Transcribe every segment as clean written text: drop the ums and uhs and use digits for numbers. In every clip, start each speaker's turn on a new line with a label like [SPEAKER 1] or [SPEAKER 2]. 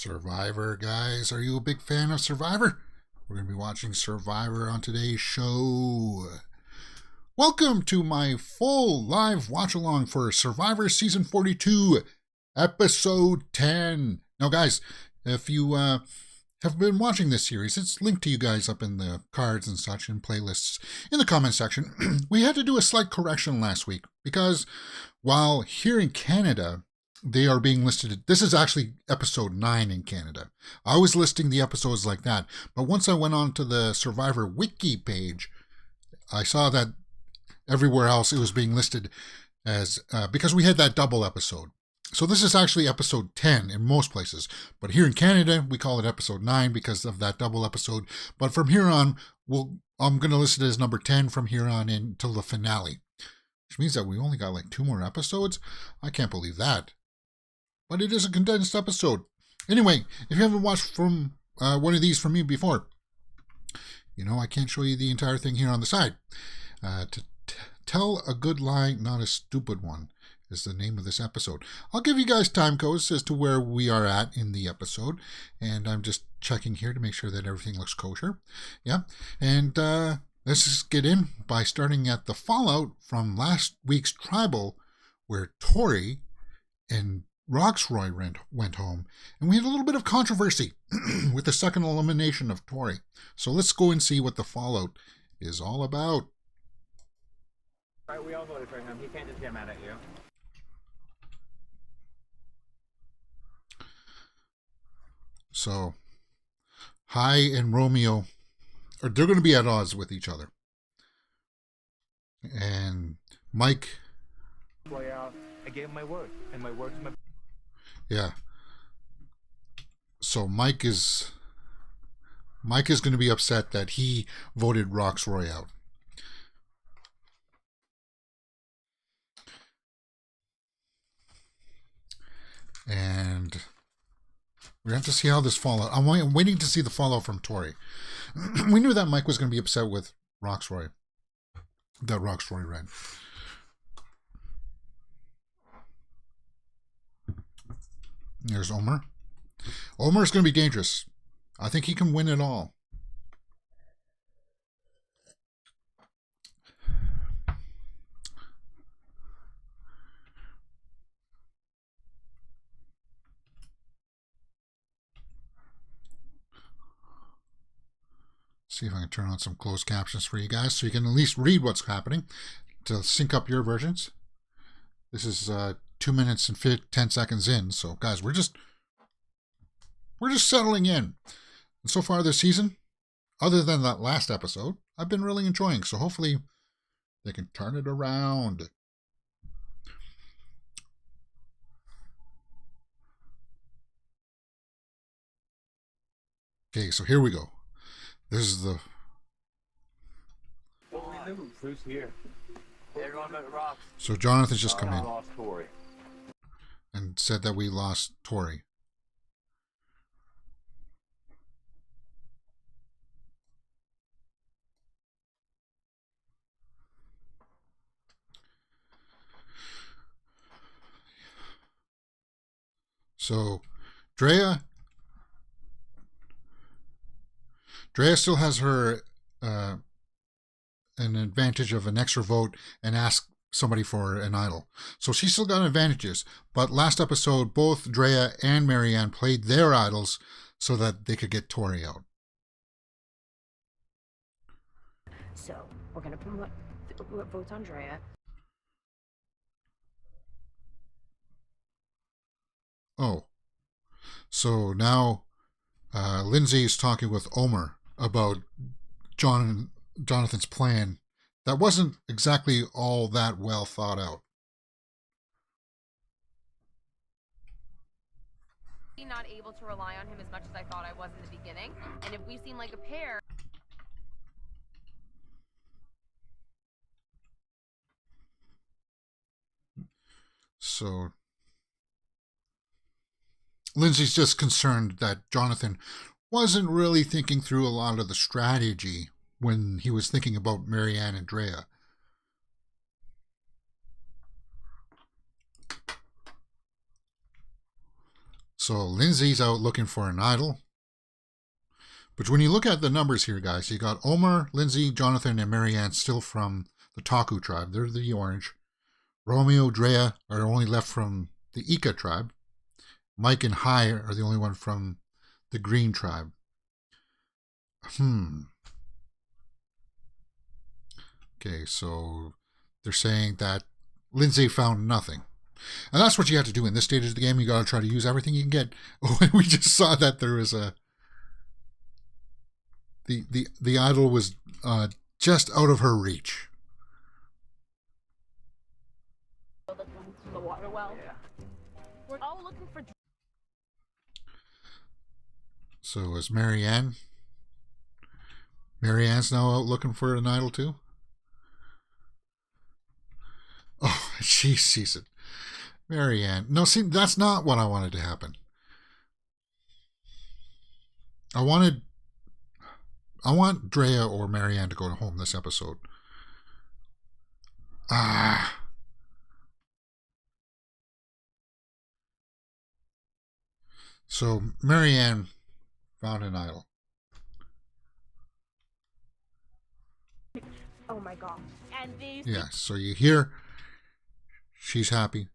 [SPEAKER 1] Survivor, guys. Are you a big fan of Survivor? We're going to be watching Survivor on today's show. Welcome to my full live watch-along for Survivor Season 42, Episode 10. Now, guys, if you have been watching this series, it's linked to you guys up in the cards and such and playlists in the comment section. We had to do a slight correction last week because while here in Canada, they are being listed. This is actually episode 9 in Canada. I was listing the episodes like that, but once I went on to the Survivor Wiki page, I saw that everywhere else it was being listed as, because we had that double episode. So this is actually episode 10 in most places, but here in Canada, we call it episode 9 because of that double episode. But from here on, I'm going to list it as number 10 from here on until the finale, which means that we only got like 2 more episodes. I can't believe that. But it is a condensed episode. Anyway, if you haven't watched from one of these from me before, you know I can't show you the entire thing here on the side. Tell a good lie, not a stupid one, is the name of this episode. I'll give you guys time codes as to where we are at in the episode, and I'm just checking here to make sure that everything looks kosher. Yeah, and let's just get in by starting at the fallout from last week's Tribal, where Tori and Roxroy went home, and we had a little bit of controversy with the second elimination of Tori. So let's go and see what the fallout is all about.
[SPEAKER 2] Right, we all voted for him. He can't just get mad at you.
[SPEAKER 1] So, Hai and Romeo, they're going to be at odds with each other. And Mike...
[SPEAKER 2] I gave my word, and my word's my...
[SPEAKER 1] Yeah. So Mike is going to be upset that he voted Roxroy out. And we're going to have to see how this fallout. I'm waiting to see the fallout from Tori. We knew that Mike was going to be upset with Roxroy. That Roxroy ran. There's Omar. Omar's going to be dangerous. I think he can win it all. See if I can turn on some closed captions for you guys so you can at least read what's happening to sync up your versions. This is 2 minutes and 10 seconds in, so guys, we're just settling in. And so far this season, other than that last episode, I've been really enjoying. So hopefully they can turn it around. Okay, so here we go. This is the...
[SPEAKER 2] Who's here? Everyone but Rox.
[SPEAKER 1] So Jonathan's just come in
[SPEAKER 2] Lost Tori.
[SPEAKER 1] and said that we lost Tori. So Drea still has her an advantage of an extra vote and ask somebody for an idol. So she's still got advantages. But last episode, both Drea and Marianne played their idols so that they could get Tori out.
[SPEAKER 3] So we're going to promote votes on Drea.
[SPEAKER 1] Oh. So now Lindsay is talking with Omar about Jonathan's plan that wasn't exactly all that well thought out.
[SPEAKER 4] Not able to rely on him as much as I thought I was in the beginning, and if we seem like a pair.
[SPEAKER 1] So Lindsay's just concerned that Jonathan wasn't really thinking through a lot of the strategy when he was thinking about Marianne and Drea. So Lindsay's out looking for an idol. But when you look at the numbers here, guys, you got Omar, Lindsay, Jonathan, and Marianne still from the Taku tribe. They're the orange. Romeo, Drea are only left from the Ika tribe. Mike and Hai are the only one from the green tribe. Okay, so they're saying that Lindsay found nothing. And that's what you have to do in this stage of the game. You got to try to use everything you can get. We just saw that there was a... The idol was just out of her reach.
[SPEAKER 3] The water well.
[SPEAKER 2] Yeah.
[SPEAKER 3] We're all looking for.
[SPEAKER 1] So is Marianne? Marianne's now out looking for an idol too? Oh, she sees it. Marianne. No, see, that's not what I wanted to happen. I want Drea or Marianne to go home this episode. So Marianne found an idol.
[SPEAKER 3] Oh my god. And these.
[SPEAKER 1] Yeah, so you hear she's happy.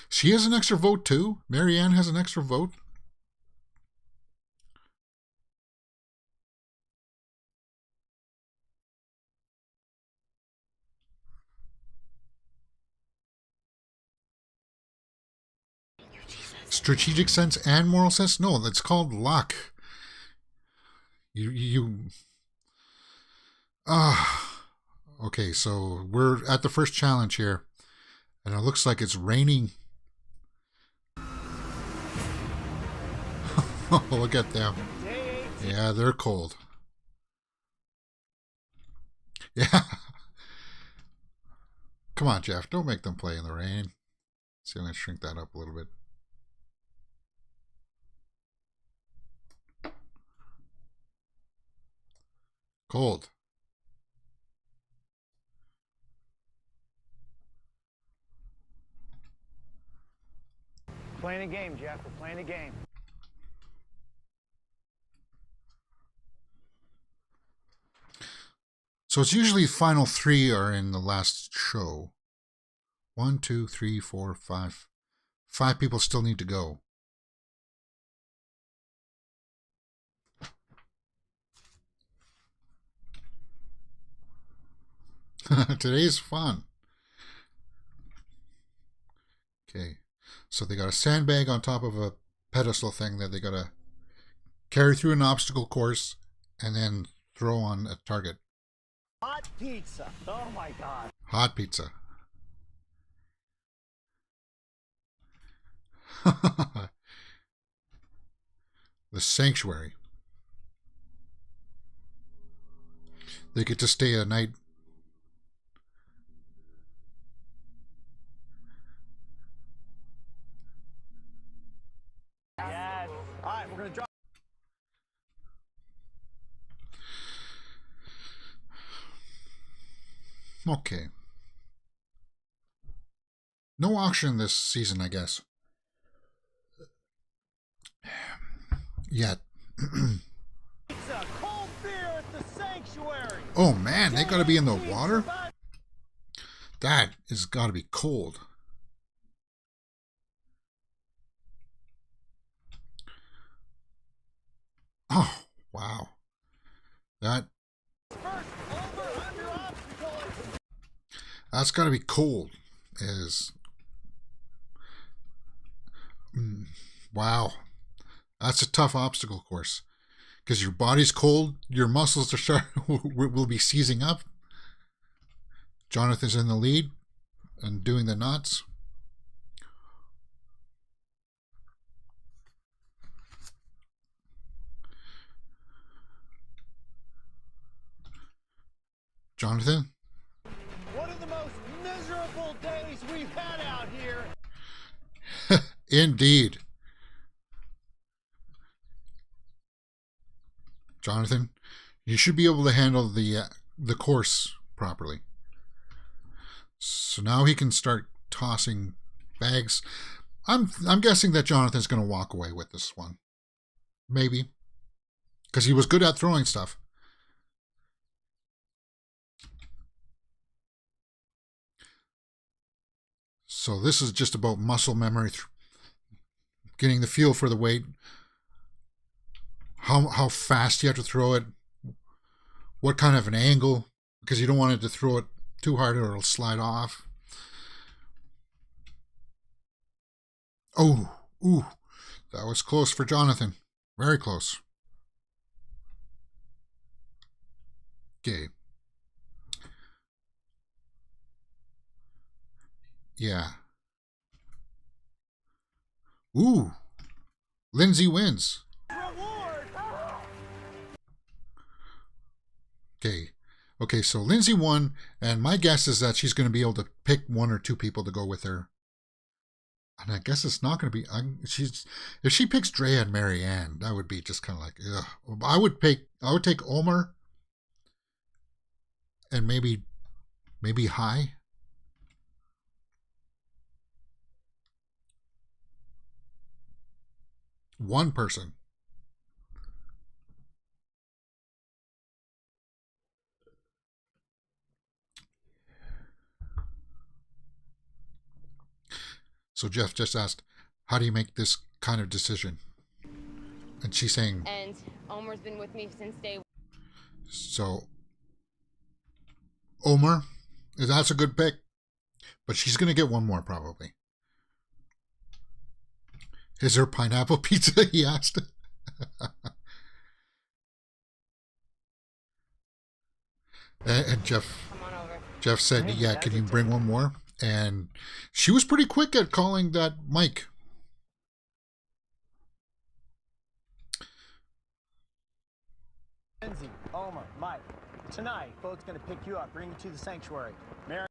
[SPEAKER 1] She has an extra vote too. Marianne has an extra vote. Strategic sense and moral sense? No, that's called luck. Okay, so we're at the first challenge here. And it looks like it's raining. Look at them. Yeah, they're cold. Yeah. Come on, Jeff. Don't make them play in the rain. See, I'm going to shrink that up a little bit. Cold.
[SPEAKER 2] Playing a game, Jeff. We're playing a game.
[SPEAKER 1] So it's usually final three are in the last show. 1, 2, 3, 4, 5. 5 people still need to go. Today's fun. Okay. So they got a sandbag on top of a pedestal thing that they got to carry through an obstacle course and then throw on a target.
[SPEAKER 2] Hot pizza. Oh my god.
[SPEAKER 1] Hot pizza. The sanctuary. They get to stay a night.
[SPEAKER 2] Yes. All right, we're gonna drop.
[SPEAKER 1] Okay. No auction this season, I guess. Yet.
[SPEAKER 2] Pizza, cold beer at the sanctuary.
[SPEAKER 1] Oh man, they gotta be in the water? That has gotta be cold. Oh, wow. That's gotta be cold. Wow. That's a tough obstacle course. Because your body's cold, your muscles are will be seizing up. Jonathan's in the lead and doing the knots. Jonathan?
[SPEAKER 2] One of the most miserable days we've had out here.
[SPEAKER 1] Indeed. Jonathan, you should be able to handle the the course properly. So now he can start tossing bags. I'm guessing that Jonathan's going to walk away with this one. Maybe. Because he was good at throwing stuff. So this is just about muscle memory, getting the feel for the weight, how fast you have to throw it, what kind of an angle, because you don't want it to throw it too hard or it'll slide off. Oh, ooh, that was close for Jonathan. Very close. Okay. Yeah. Ooh. Lindsay wins. Okay. Okay, so Lindsay won, and my guess is that she's going to be able to pick one or two people to go with her. And I guess it's not going to be... if she picks Drea and Marianne, that would be just kind of like... Ugh. I would take Omar and maybe High. One person. So Jeff just asked, how do you make this kind of decision? And she's saying...
[SPEAKER 4] And Omar's been with me since day one.
[SPEAKER 1] So, Omar, that's a good pick. But she's going to get one more probably. Is there pineapple pizza? He asked. And Jeff said, yeah, can you bring one more? And she was pretty quick at calling that Mike.
[SPEAKER 2] Lindsay, Omar, Mike. Tonight, boat's gonna pick you up, bring you to the sanctuary. Mary.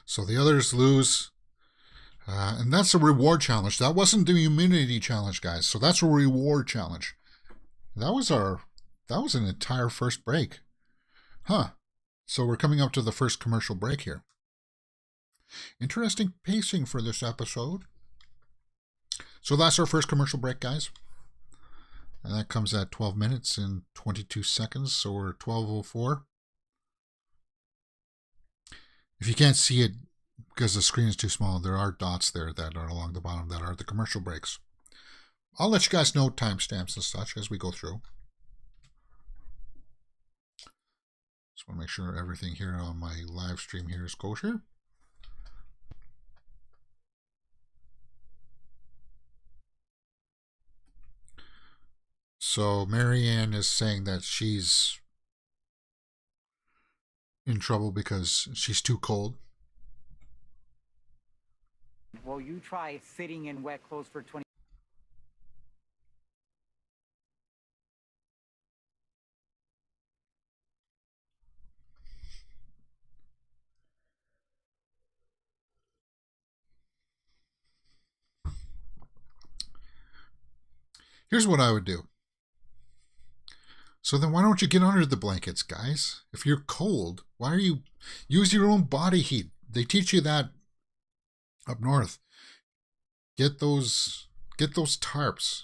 [SPEAKER 1] So the others lose. And that's a reward challenge. That wasn't the immunity challenge, guys. So that's a reward challenge. That was an entire first break. Huh. So we're coming up to the first commercial break here. Interesting pacing for this episode. So that's our first commercial break, guys. And that comes at 12 minutes and 22 seconds. So we're 12:04. If you can't see it because the screen is too small, there are dots there that are along the bottom that are the commercial breaks. I'll let you guys know timestamps and such as we go through. Just want to make sure everything here on my live stream here is kosher. So Marianne is saying that she's in trouble because she's too cold.
[SPEAKER 5] Well, you try sitting in wet clothes for 20.
[SPEAKER 1] Here's what I would do. So then why don't you get under the blankets, guys? If you're cold, why are you... Use your own body heat. They teach you that up north. Get those tarps.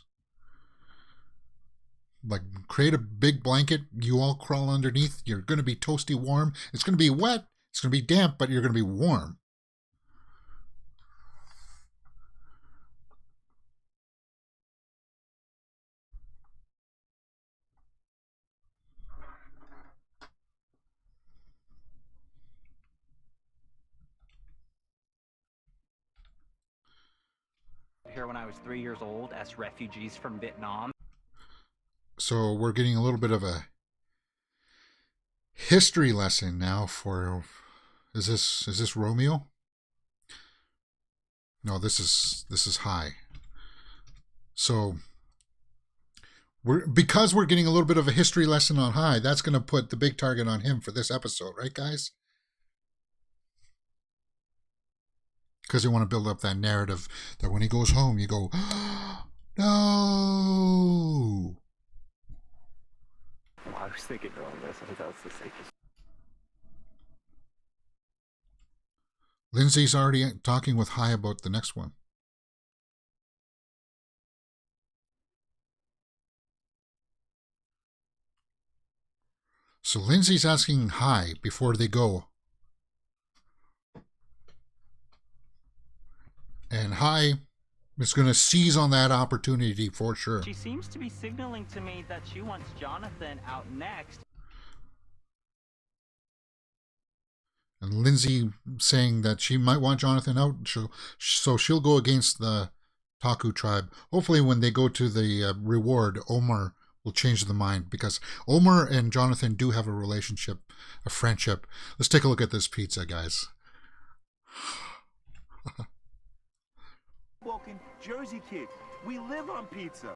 [SPEAKER 1] Like, create a big blanket. You all crawl underneath. You're going to be toasty warm. It's going to be wet. It's going to be damp, but you're going to be warm.
[SPEAKER 5] Here when I was 3 years old as refugees from Vietnam.
[SPEAKER 1] So we're getting a little bit of a history lesson now for... Is this Romeo? No, this is High. So because we're getting a little bit of a history lesson on High, that's going to put the big target on him for this episode, right, guys? Because they want to build up that narrative that when he goes home, you go, no.
[SPEAKER 6] I was thinking on this. I think that's the safest.
[SPEAKER 1] Lindsay's already talking with Hai about the next one. So Lindsay's asking Hai before they go. And Hai is going to seize on that opportunity for sure.
[SPEAKER 5] She seems to be signaling to me that she wants Jonathan out next.
[SPEAKER 1] And Lindsay saying that she might want Jonathan out, so she'll go against the Taku tribe. Hopefully when they go to the reward, Omar will change the mind, because Omar and Jonathan do have a relationship, a friendship. Let's take a look at this pizza, guys.
[SPEAKER 2] Woken Jersey kid. We live on pizza.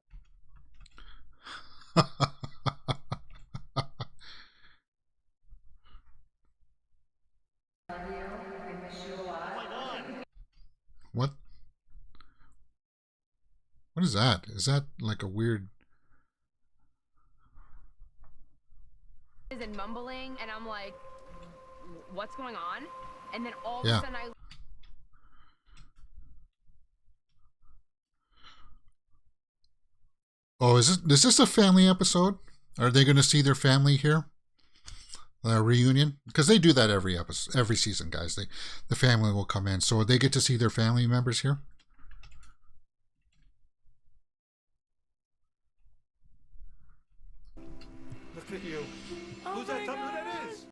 [SPEAKER 1] What? What is that? Is that like a weird...
[SPEAKER 4] And mumbling, and I'm like, what's going on? And then all of
[SPEAKER 1] Yeah.
[SPEAKER 4] a sudden I
[SPEAKER 1] Oh, is this a family episode? Are they going to see their family here? A reunion? Because they do that every episode, every season, guys. The family will come in, so they get to see their family members here.
[SPEAKER 2] Look at you. Who's that? Tell me who that is.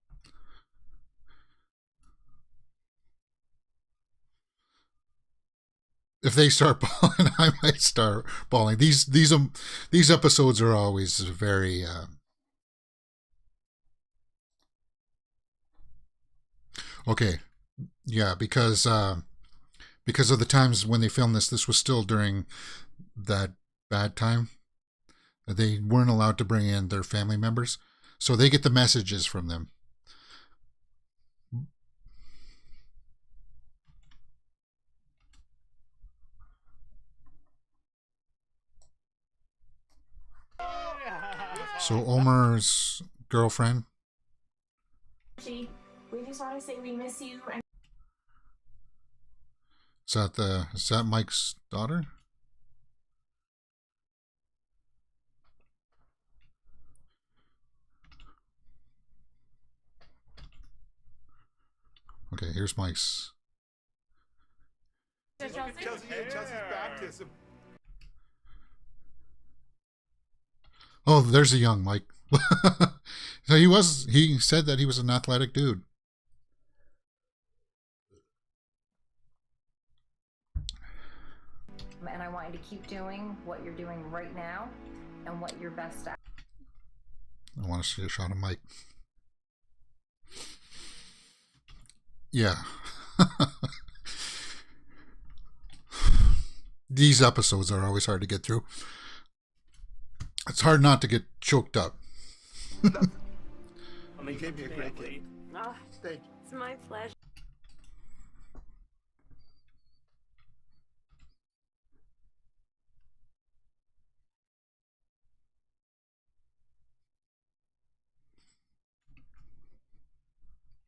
[SPEAKER 1] If they start bawling, I might start bawling. These episodes are always very. Okay, yeah, because of the times when they filmed this was still during that bad time. They weren't allowed to bring in their family members, so they get the messages from them. So Omar's girlfriend.
[SPEAKER 7] We just want to say we miss you. And
[SPEAKER 1] Is that Mike's daughter? Okay, here's Mike's.
[SPEAKER 2] Chelsea's baptism.
[SPEAKER 1] Oh, there's a young Mike. So he said that he was an athletic dude.
[SPEAKER 3] And I want you to keep doing what you're doing right now and what you're best at.
[SPEAKER 1] I want to see a shot of Mike. Yeah. These episodes are always hard to get through. It's hard not to get choked up.
[SPEAKER 2] You gave me a great gift.
[SPEAKER 7] oh,
[SPEAKER 2] Thank you.
[SPEAKER 7] it's my pleasure.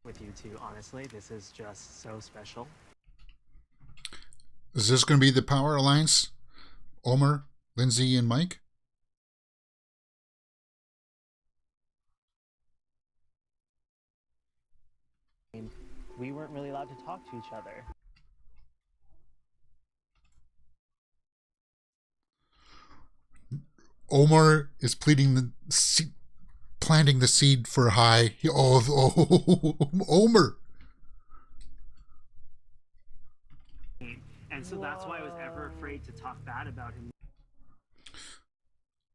[SPEAKER 5] With you two, honestly, this is just so special.
[SPEAKER 1] Is this going to be the Power Alliance? Omar, Lindsay, and Mike?
[SPEAKER 5] We weren't really allowed to talk to each other.
[SPEAKER 1] Omar is planting the seed for Hai. Omar.
[SPEAKER 5] And so that's why I was ever afraid to talk bad about him.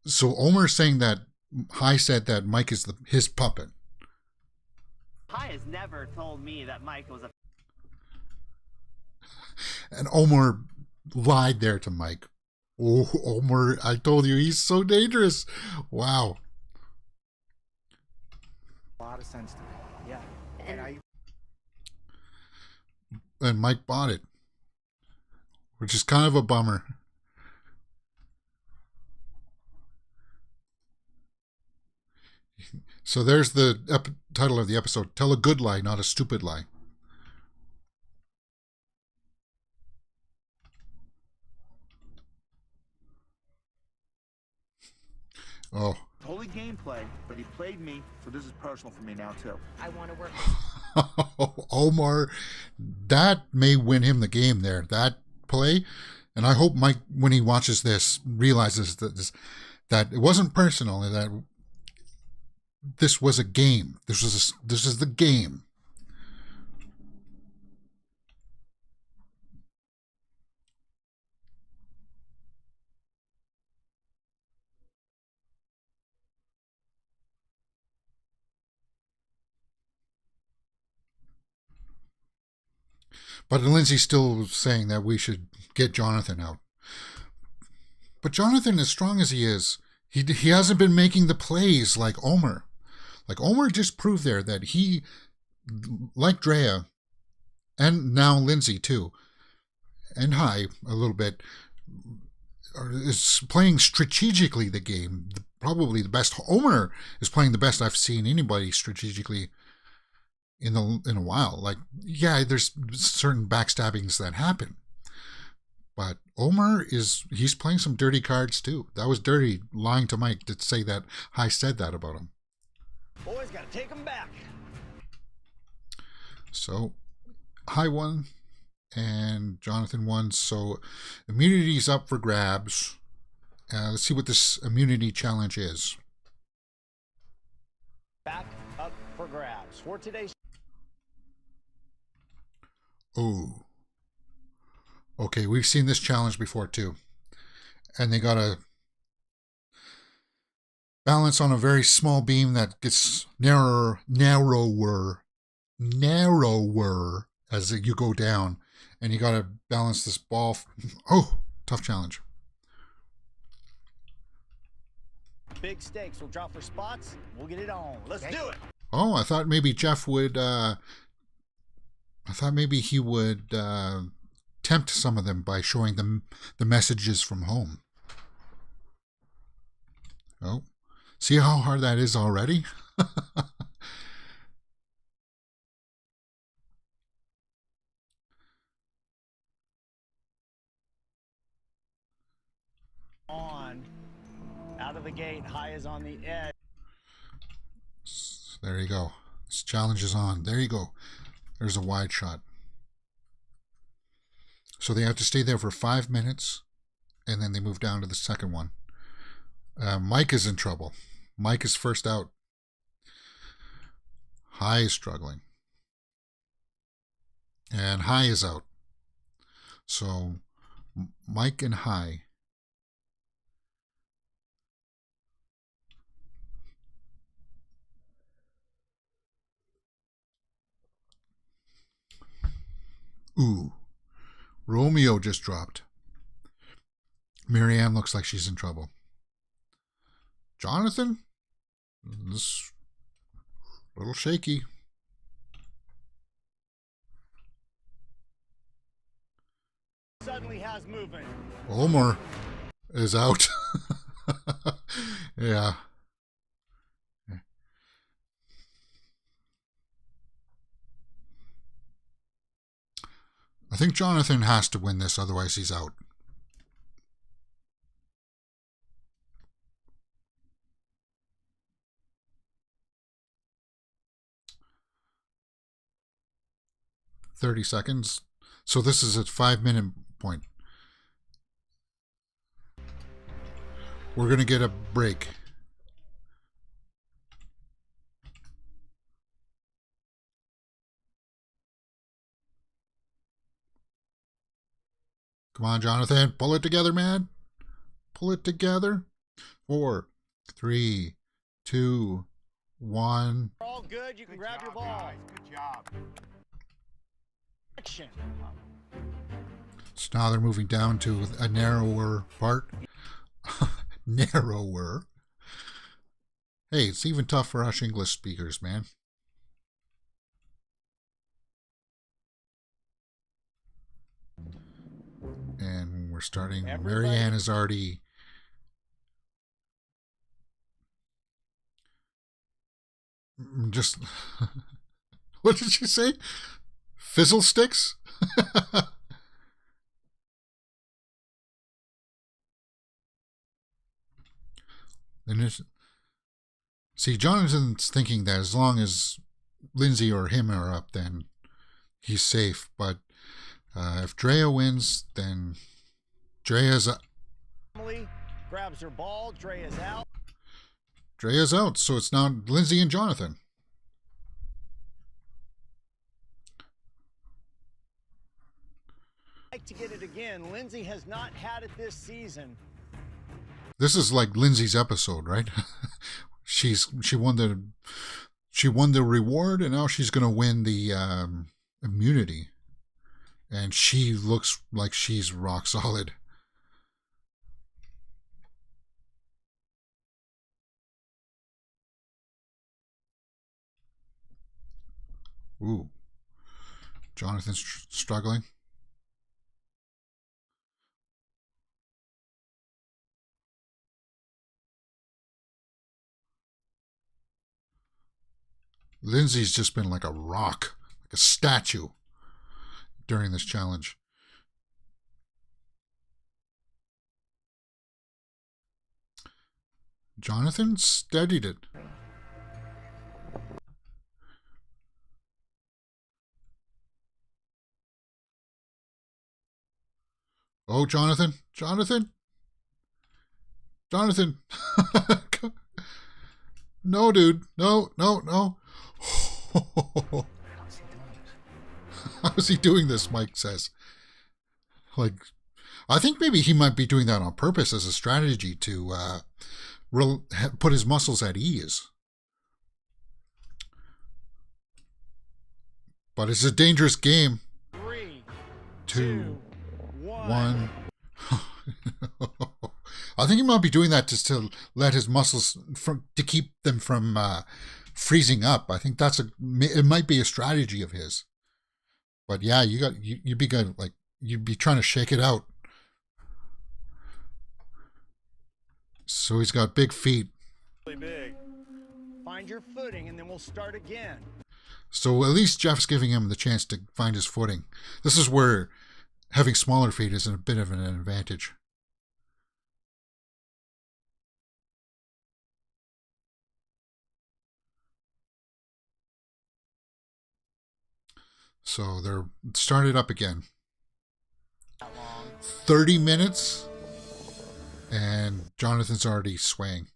[SPEAKER 1] So Omar's saying that Hai said that Mike is his puppet.
[SPEAKER 6] Hai has never told me that Mike was a.
[SPEAKER 1] And Omar lied there to Mike. Oh, Omar, I told you, he's so dangerous. Wow.
[SPEAKER 2] A lot of sense to me.
[SPEAKER 6] Yeah.
[SPEAKER 1] And Mike bought it, which is kind of a bummer. So there's the title of the episode. Tell a good lie, not a stupid lie. Oh.
[SPEAKER 8] Totally gameplay, but he played me, so this is personal for me now too.
[SPEAKER 4] I want to work.
[SPEAKER 1] Omar, that may win him the game there, that play. And I hope Mike, when he watches this, realizes that it wasn't personal, that this was a game. This is the game. But Lindsay's still saying that we should get Jonathan out. But Jonathan, as strong as he is, he hasn't been making the plays like Omar. Like Omar just proved there that he, like Drea, and now Lindsay too, and Hai a little bit, is playing strategically the game. Probably the best. Omar is playing the best I've seen anybody strategically in a while. Like, yeah, there's certain backstabbings that happen, but Omar he's playing some dirty cards too. That was dirty, lying to Mike to say that Hai said that about him.
[SPEAKER 2] Boys, gotta take them back.
[SPEAKER 1] So Hai won and Jonathan won, so immunity's up for grabs. Let's see what this immunity challenge is.
[SPEAKER 2] Back up for grabs for today's.
[SPEAKER 1] Oh. Okay, we've seen this challenge before too. And they got a balance on a very small beam that gets narrower as you go down. And you got to balance this ball. Oh, tough challenge.
[SPEAKER 2] Big stakes will drop for spots. We'll get it on. Let's do it.
[SPEAKER 1] Oh, I thought maybe Jeff would he would tempt some of them by showing them the messages from home. Oh, see how hard that is already?
[SPEAKER 2] On. Out of the gate. Hai is on the edge.
[SPEAKER 1] There you go. This challenge is on. There you go. There's a wide shot. So they have to stay there for 5 minutes, and then they move down to the second one. Mike is in trouble. Mike is first out. Hai is struggling. And Hai is out. So Mike and Hai. Ooh. Romeo just dropped. Marianne looks like she's in trouble. Jonathan? This a little shaky.
[SPEAKER 2] Suddenly has movement.
[SPEAKER 1] Omar is out. Yeah. I think Jonathan has to win this, otherwise he's out. "30 seconds. So this is at 5-minute point. We're going to get a break. Come on, Jonathan. Pull it together, man. Pull it together. 4, 3, 2, 1.
[SPEAKER 2] We're all good. You can grab your ball.
[SPEAKER 8] Guys. Good job.
[SPEAKER 2] Action.
[SPEAKER 1] So now they're moving down to a narrower part. Narrower. Hey, it's even tough for us English speakers, man. And we're starting.
[SPEAKER 2] Everybody.
[SPEAKER 1] Marianne is already. just what did she say? Fizzle sticks? See, Jonathan's thinking that as long as Lindsay or him are up, then he's safe. But if Drea wins, then Drea's
[SPEAKER 2] Emily grabs her ball. Drea's out.
[SPEAKER 1] Drea's out. So it's now Lindsay and Jonathan.
[SPEAKER 2] Like to get it again. Lindsay has not had it this season.
[SPEAKER 1] This is like Lindsay's episode, right? she won the reward, and now she's gonna win the immunity, and she looks like she's rock solid. Ooh, Jonathan's struggling. Lindsay's just been like a rock, like a statue during this challenge. Jonathan steadied it. Oh, Jonathan. No, dude. No. How is he doing this, Mike says. Like, I think maybe he might be doing that on purpose as a strategy to put his muscles at ease. But it's a dangerous game.
[SPEAKER 2] 3,
[SPEAKER 1] 2,
[SPEAKER 2] 1.
[SPEAKER 1] I think he might be doing that just to let his muscles to keep them from freezing up. I think it might be a strategy of his. But yeah, you'd be good, like you'd be trying to shake it out. So he's got big feet.
[SPEAKER 2] Really big. Find your footing, and then we'll start again.
[SPEAKER 1] So at least Jeff's giving him the chance to find his footing. This is where having smaller feet is a bit of an advantage. So they're started up again. 30 minutes, and Jonathan's already swaying.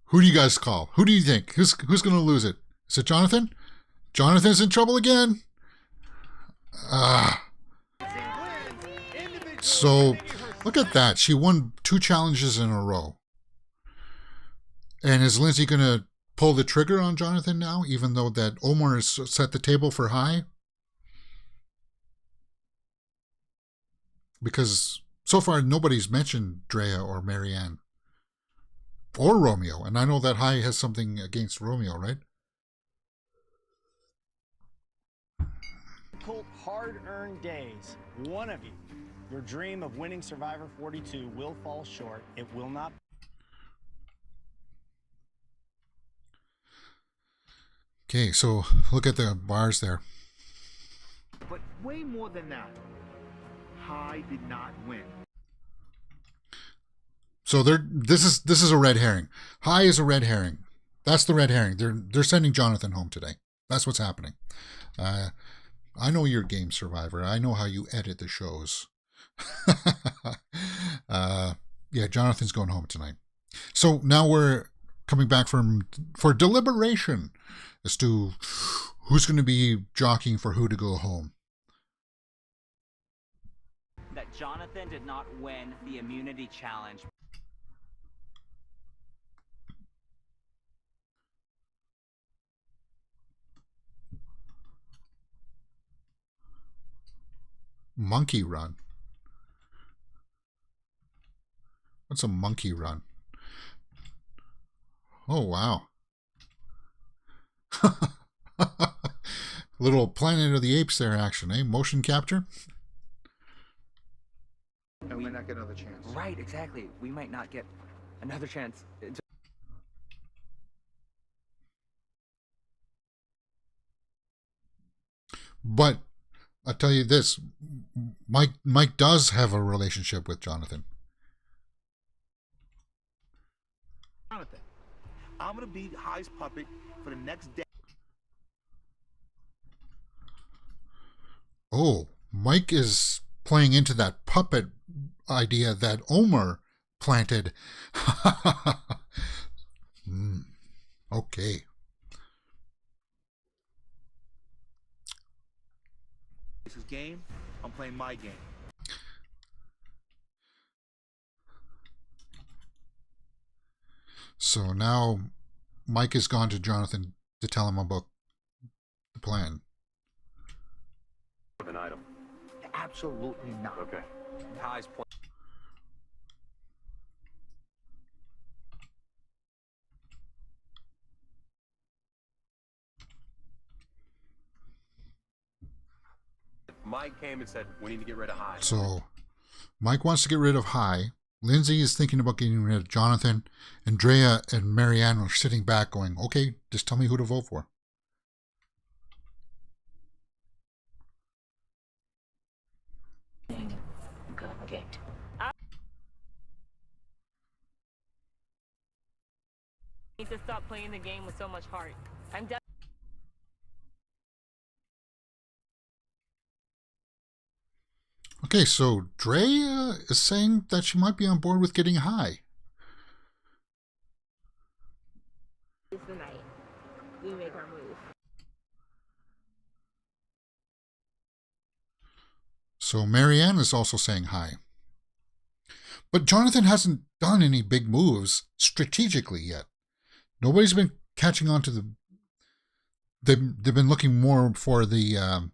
[SPEAKER 1] Who do you guys call? Who do you think? Who's going to lose it? Is it Jonathan? Jonathan's in trouble again? So, look at that. She won 2 challenges in a row. And is Lindsay going to pull the trigger on Jonathan now, even though that Omar has set the table for high? Because so far nobody's mentioned Drea or Marianne. Or Romeo. And I know that High has something against Romeo, right?
[SPEAKER 2] Difficult, hard-earned days. One of you. Your dream of winning Survivor 42 will fall short. It will not.
[SPEAKER 1] Okay, so look at the bars there.
[SPEAKER 8] But way more than that, High did not win.
[SPEAKER 1] So this is a red herring. High is a red herring. That's the red herring. They're sending Jonathan home today. That's what's happening. I know your game, Survivor. I know how you edit the shows. Yeah, Jonathan's going home tonight. So now we're coming back for deliberation as to who's going to be jockeying for who to go home.
[SPEAKER 9] That Jonathan did not win the immunity challenge.
[SPEAKER 1] Monkey run. What's a monkey run? Oh, wow. little Planet of the Apes there action, eh? Motion capture.
[SPEAKER 8] And we might not get another chance.
[SPEAKER 10] Right, exactly. We might not get another chance.
[SPEAKER 1] But I'll tell you this, Mike does have a relationship with Jonathan.
[SPEAKER 8] Jonathan, I'm gonna be High's puppet for the next day.
[SPEAKER 1] Oh, Mike is playing into that puppet idea that Omar planted. Okay.
[SPEAKER 8] This is game. I'm playing my game.
[SPEAKER 1] So now Mike has gone to Jonathan to tell him about the plan.
[SPEAKER 11] An item.
[SPEAKER 8] Absolutely not.
[SPEAKER 11] Okay.
[SPEAKER 10] High's point.
[SPEAKER 11] Mike came and said, we need to get rid of High.
[SPEAKER 1] So Mike wants to get rid of High. Lindsay is thinking about getting rid of Jonathan. Andrea and Marianne are sitting back going, okay, just tell me who to vote for.
[SPEAKER 3] Okay.
[SPEAKER 12] Need to stop playing the game with so much heart. I'm
[SPEAKER 1] Okay, so Drea is saying that she might be on board with getting High.
[SPEAKER 3] It's the night. We make our move.
[SPEAKER 1] So Marianne is also saying High. But Jonathan hasn't done any big moves strategically yet. Nobody's been catching on to the... They've been looking more for the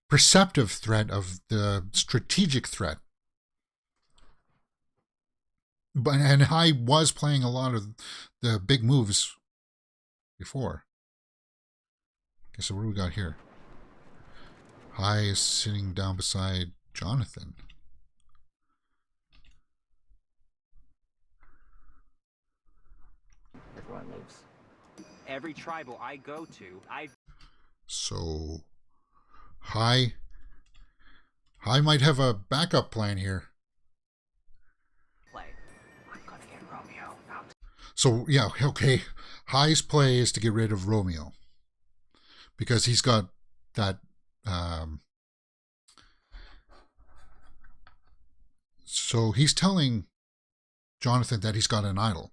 [SPEAKER 1] perceptive threat of the strategic threat. And High was playing a lot of the big moves before. Okay, so what do we got here? High is sitting down beside Jonathan.
[SPEAKER 10] Everyone leaves.
[SPEAKER 9] Every tribal I go to,
[SPEAKER 1] So High might have a backup plan here.
[SPEAKER 10] Play. I'm gonna get Romeo out.
[SPEAKER 1] So yeah, okay. High's play is to get rid of Romeo because he's got that. So he's telling Jonathan that he's got an idol.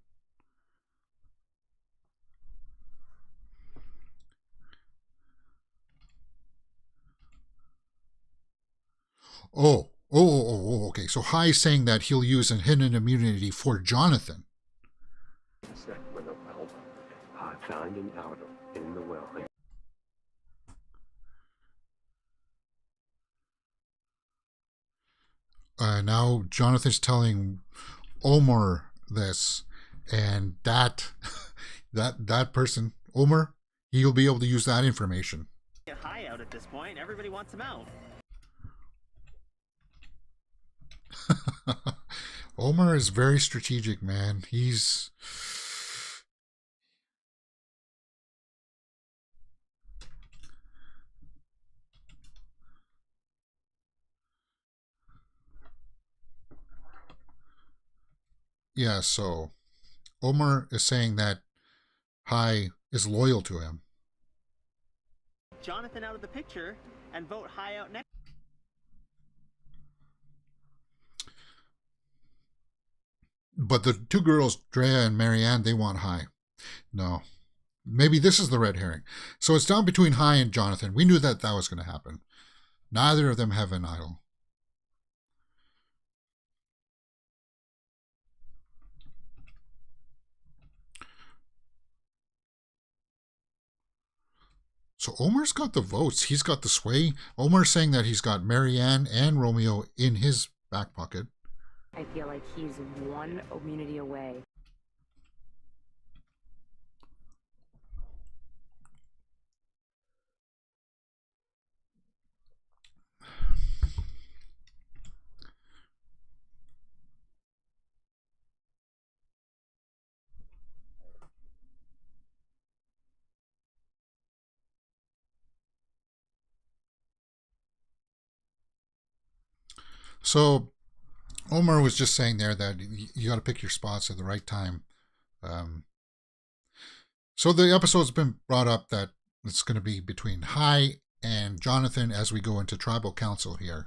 [SPEAKER 1] Okay. So High's saying that he'll use a hidden immunity for Jonathan.
[SPEAKER 11] With a well, I found an idol in the well.
[SPEAKER 1] Now Jonathan's telling Omar this, and that person, Omar, he'll be able to use that information.
[SPEAKER 6] Get High out at this point. Everybody wants him out.
[SPEAKER 1] Omar is very strategic, man. He's... Yeah, so Omar is saying that High is loyal to him.
[SPEAKER 6] Jonathan out of the picture and vote High out next.
[SPEAKER 1] But the two girls, Drea and Marianne, they want High. No. Maybe this is the red herring. So it's down between High and Jonathan. We knew that was going to happen. Neither of them have an idol. So Omar's got the votes. He's got the sway. Omar's saying that he's got Marianne and Romeo in his back pocket.
[SPEAKER 3] I feel like he's one immunity away.
[SPEAKER 1] So Omar was just saying there that you got to pick your spots at the right time. So the episode's been brought up that it's going to be between Hai and Jonathan as we go into tribal council here.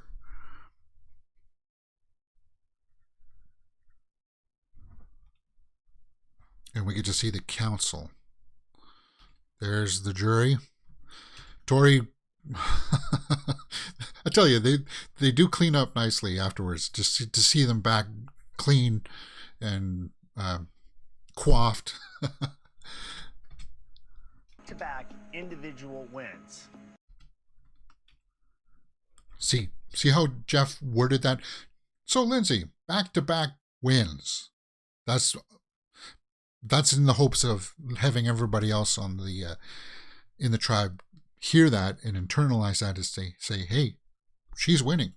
[SPEAKER 1] And we get to see the council. There's the jury. Tori, I tell you, they do clean up nicely afterwards. Just to see them back clean and coiffed.
[SPEAKER 2] Back individual wins.
[SPEAKER 1] See how Jeff worded that? So Lindsay, back-to-back wins. That's in the hopes of having everybody else on the in the tribe hear that and internalize that as they say, hey, she's winning.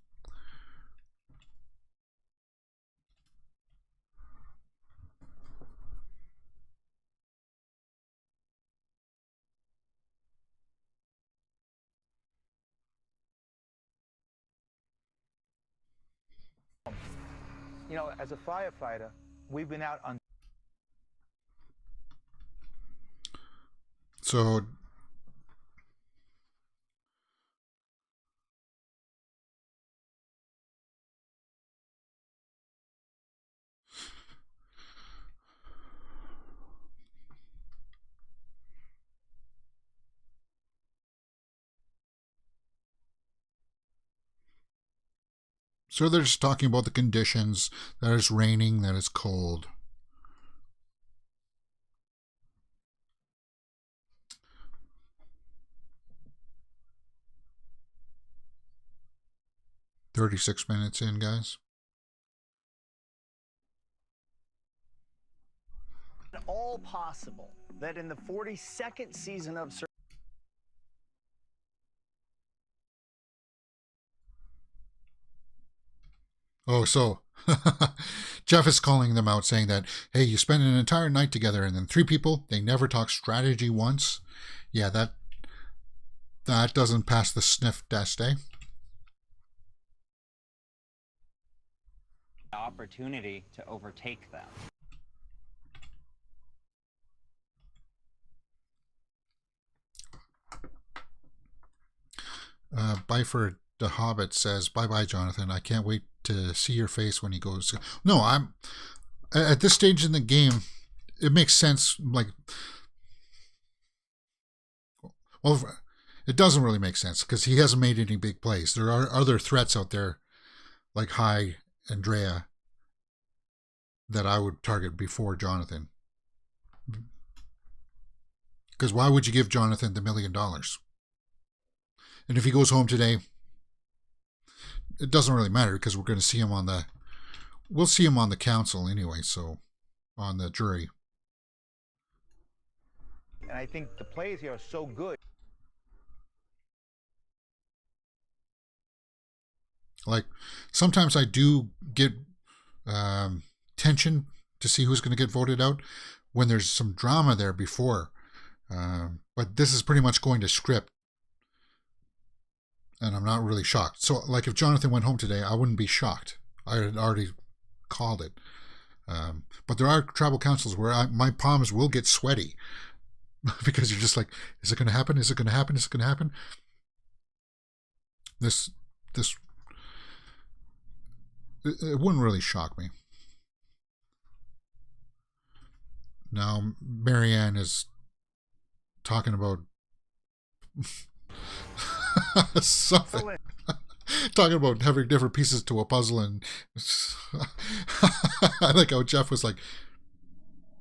[SPEAKER 13] You know, as a firefighter, we've been out on.
[SPEAKER 1] So they're just talking about the conditions, that it's raining, that it's cold. "36 minutes in, guys."
[SPEAKER 2] All possible that in the 42nd season of
[SPEAKER 1] Oh, so Jeff is calling them out, saying that, hey, you spend an entire night together and then 3 people, they never talk strategy once. Yeah, that doesn't pass the sniff test, eh?
[SPEAKER 9] Opportunity to overtake them.
[SPEAKER 1] Byford the Hobbit says, bye-bye, Jonathan. I can't wait to see your face when he goes. No, I'm at this stage in the game, it makes sense. Like, well, it doesn't really make sense because he hasn't made any big plays. There are other threats out there like Hai, Andrea, that I would target before Jonathan. Because why would you give Jonathan the $1 million? And if he goes home today, it doesn't really matter because we're going to see him on we'll see him on the council anyway, so on the jury.
[SPEAKER 13] And I think the players here are so good.
[SPEAKER 1] Like, sometimes I do get tension to see who's going to get voted out when there's some drama there before. But this is pretty much going to script. And I'm not really shocked. So, like, if Jonathan went home today, I wouldn't be shocked. I had already called it. But there are tribal councils where my palms will get sweaty. Because you're just like, is it going to happen? Is it going to happen? Is it going to happen? It wouldn't really shock me. Now, Marianne is talking about something. Talking about having different pieces to a puzzle, and I like how Jeff was like,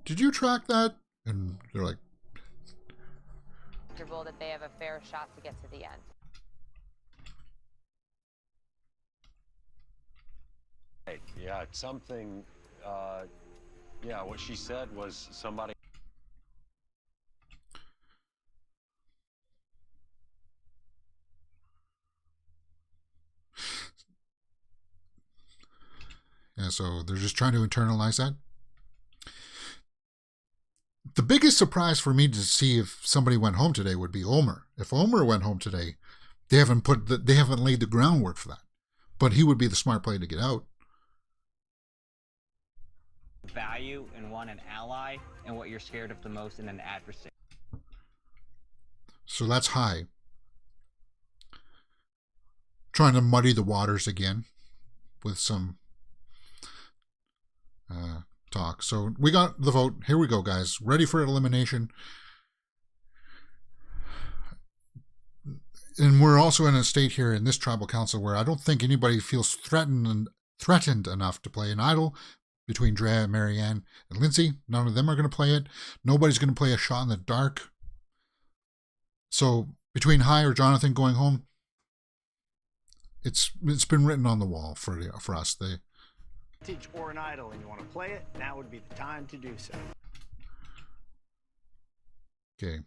[SPEAKER 1] did you track that? And they're like,
[SPEAKER 4] comfortable that they have a fair shot to get to the end.
[SPEAKER 11] Yeah, it's something, yeah, what she said was somebody.
[SPEAKER 1] Yeah, so they're just trying to internalize that. The biggest surprise for me to see if somebody went home today would be Omar. If Omar went home today, they haven't laid the groundwork for that. but he would be the smart play to get out.
[SPEAKER 9] Value in one, an ally, and what you're scared of the most in an adversary.
[SPEAKER 1] So that's high. Trying to muddy the waters again with some talk. So we got the vote. Here we go, guys. Ready for elimination. And we're also in a state here in this tribal council where I don't think anybody feels threatened enough to play an idol between Drea, Marianne, and Lindsay. None of them are going to play it. Nobody's going to play a shot in the dark. So between High or Jonathan going home, it's been written on the wall for us.
[SPEAKER 2] Or an idol, and you want to play it, now would be the time to do so.
[SPEAKER 1] Okay.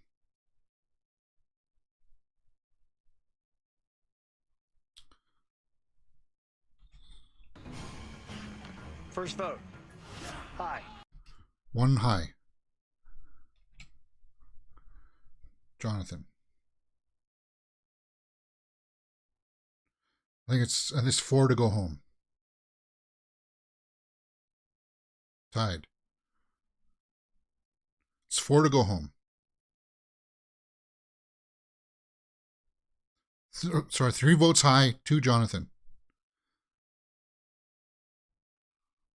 [SPEAKER 2] First vote. High.
[SPEAKER 1] One High. Jonathan. I think it's 4 to go home. Tied. It's 4 to go home. Sorry, 3 votes High, 2 Jonathan.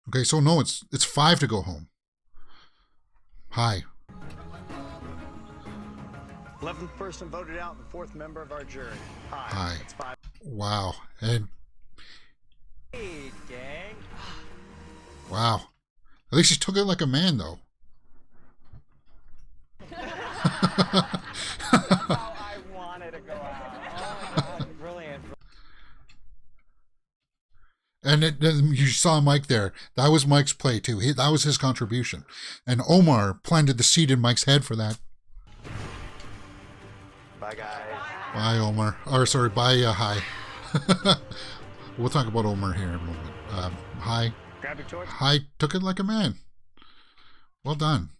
[SPEAKER 1] Okay, so no, it's 5 to go home. High.
[SPEAKER 2] 11th person voted out, the 4th member of our jury.
[SPEAKER 1] High.
[SPEAKER 2] That's 5.
[SPEAKER 1] Wow. And
[SPEAKER 9] Hey, gang.
[SPEAKER 1] wow. At least he took it like a man, though.
[SPEAKER 9] How I wanted to go out. Oh my God, brilliant.
[SPEAKER 1] And you saw Mike there. That was Mike's play, too. That was his contribution. And Omar planted the seed in Mike's head for that.
[SPEAKER 13] Bye, guys.
[SPEAKER 1] Bye, Omar. Or, sorry, bye, High. We'll talk about Omar here in a moment. High.
[SPEAKER 2] Grab your torch.
[SPEAKER 1] High took it like a man. Well done.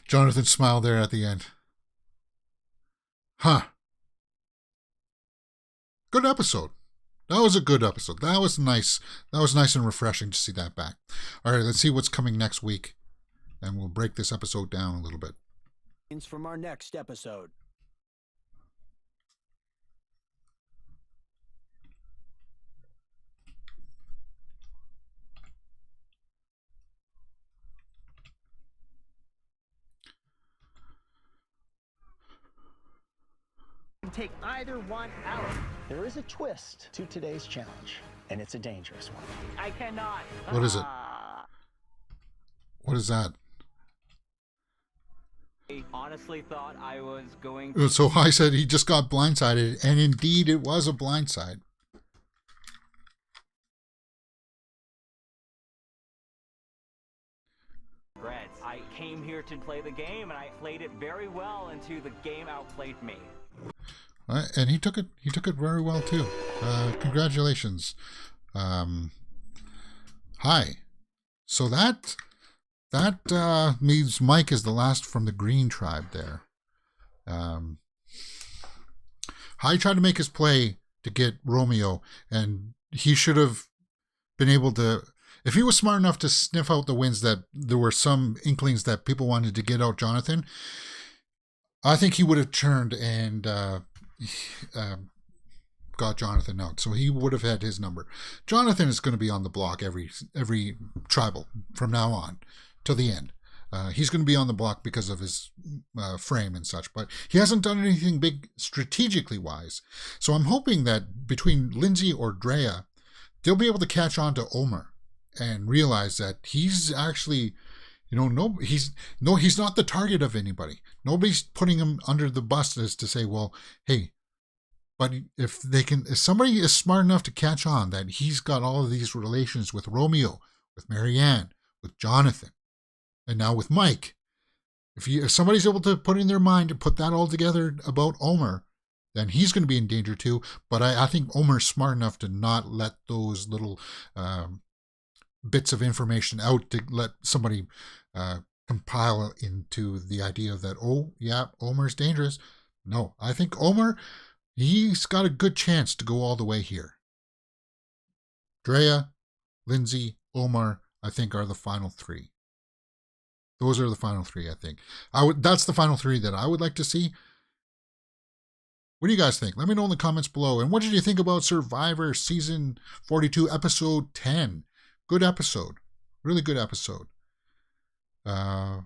[SPEAKER 1] Jonathan smiled there at the end. Huh. Good episode. That was a good episode. That was nice. That was nice and refreshing to see that back. All right, let's see what's coming next week. And we'll break this episode down a little bit.
[SPEAKER 14] From our next episode.
[SPEAKER 2] Take either one out. There is a twist to today's challenge, and it's a dangerous one.
[SPEAKER 12] I cannot.
[SPEAKER 1] What is it? What is that?
[SPEAKER 9] I honestly thought I was going to...
[SPEAKER 1] So I said he just got blindsided, and indeed it was a blindside.
[SPEAKER 9] I came here to play the game, and I played it very well until the game outplayed me.
[SPEAKER 1] And he took it very well too. Congratulations. High. So that means Mike is the last from the green tribe there. High tried to make his play to get Romeo, and he should have been able to, if he was smart enough to sniff out the wins that there were some inklings that people wanted to get out Jonathan, I think he would have turned and got Jonathan out. So he would have had his number. Jonathan is going to be on the block every tribal from now on till the end. He's going to be on the block because of his frame and such, but he hasn't done anything big strategically wise. So I'm hoping that between Lindsay or Drea, they'll be able to catch on to Omar and realize that he's actually, he's not the target of anybody. Nobody's putting him under the bus as to say, well, hey, but if somebody is smart enough to catch on that he's got all of these relations with Romeo, with Marianne, with Jonathan, and now with Mike, if somebody's able to put in their mind to put that all together about Omar, then he's going to be in danger too. But I think Omar's smart enough to not let those little bits of information out to let somebody compile into the idea that, oh, yeah, Omar's dangerous. No, I think Omar he's got a good chance to go all the way here. Drea, Lindsay, Omar, I think are the final three. Those are the final three, I think. That's the final three that I would like to see. What do you guys think? Let me know in the comments below. And what did you think about Survivor Season 42, Episode 10? Good episode. Really good episode. And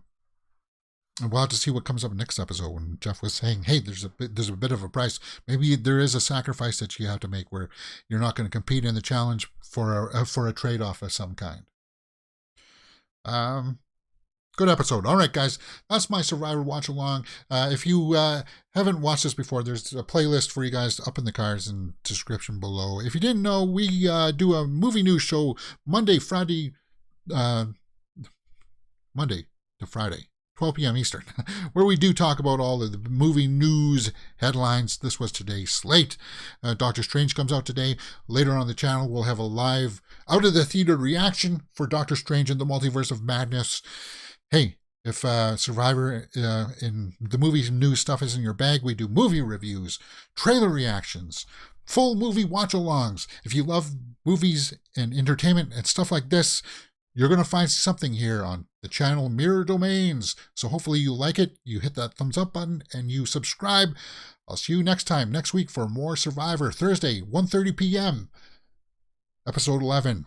[SPEAKER 1] we'll have to see what comes up next episode when Jeff was saying, hey, there's a bit of a price. Maybe there is a sacrifice that you have to make where you're not going to compete in the challenge for a trade-off of some kind. Good episode. All right, guys, that's my Survivor watch along. If you haven't watched this before, there's a playlist for you guys up in the cards and description below. If you didn't know, we do a movie news show Monday to Friday, 12 p.m. Eastern, where we do talk about all of the movie news headlines. This was today's slate. Doctor Strange comes out today. Later on the channel, we'll have a live out of the theater reaction for Doctor Strange and the Multiverse of Madness. Hey, if Survivor in the movie news stuff is in your bag, we do movie reviews, trailer reactions, full movie watch-alongs. If you love movies and entertainment and stuff like this, you're going to find something here on the channel Mirror Domains. So hopefully you like it, you hit that thumbs up button, and you subscribe. I'll see you next week for more Survivor, Thursday, 1:30 p.m., Episode 11.